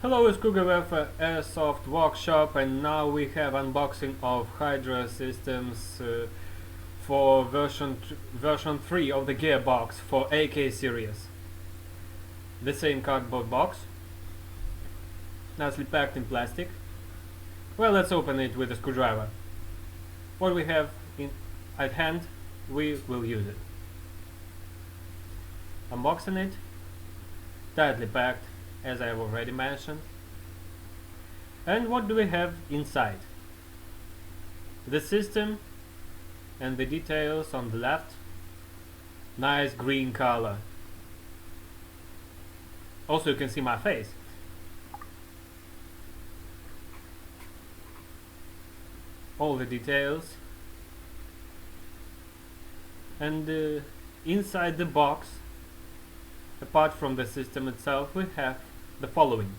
Hello, it's Wolverine Airsoft Workshop, and now we have unboxing of Hydra systems for version 3 of the gearbox for AK series. The same cardboard box, nicely packed in plastic. Well, let's open it with a screwdriver. What we have at hand, we will use it. Unboxing it, tightly packed, as I have already mentioned. And what do we have inside? The system and the details on the left. Nice green color. Also, you can see my face. All the details. And inside the box, apart from the system itself, we have the following.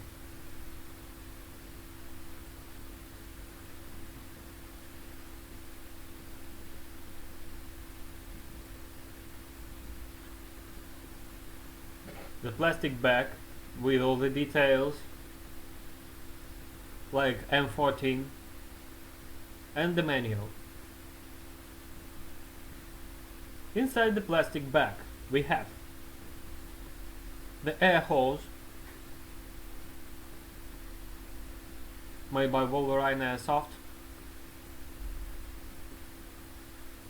The plastic bag with all the details, like M14, and the manual. Inside the plastic bag we have the air hose made by Wolverine Airsoft,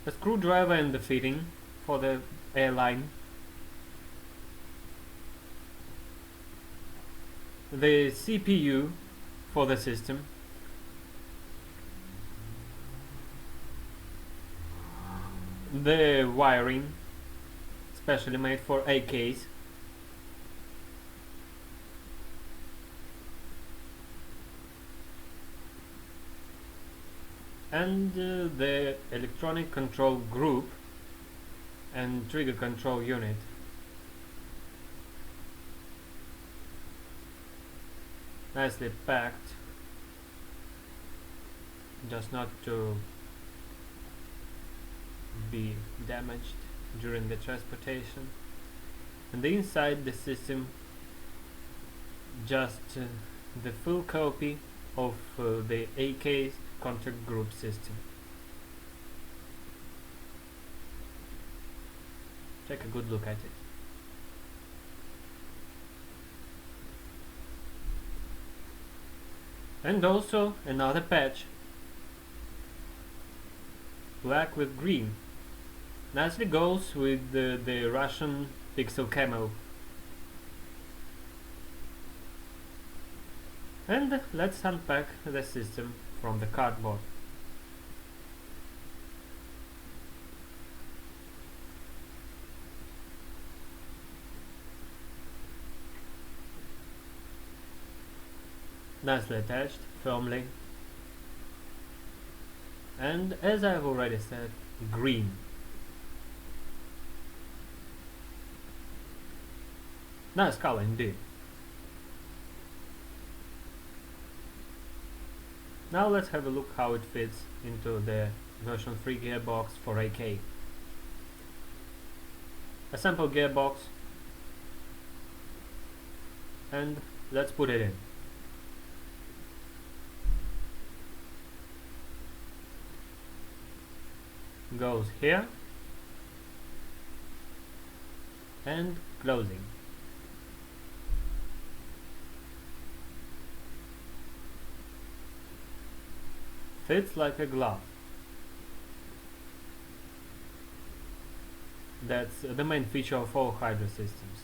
a screwdriver and the fitting for the airline, the CPU for the system, the wiring specially made for AKs, and the electronic control group and trigger control unit. Nicely packed, just not to be damaged during the transportation. And the inside the system, just the full copy of the AK contact group system. Take a good look at it. And also another patch, black with green, nicely goes with the Russian pixel camo. And let's unpack the system from the cardboard. Nicely attached, firmly, and as I've already said, green. Nice color indeed. Now let's have a look how it fits into the version 3 gearbox for AK. A sample gearbox, and let's put it in. Goes here and closing. Fits like a glove. That's the main feature of all Hydra systems.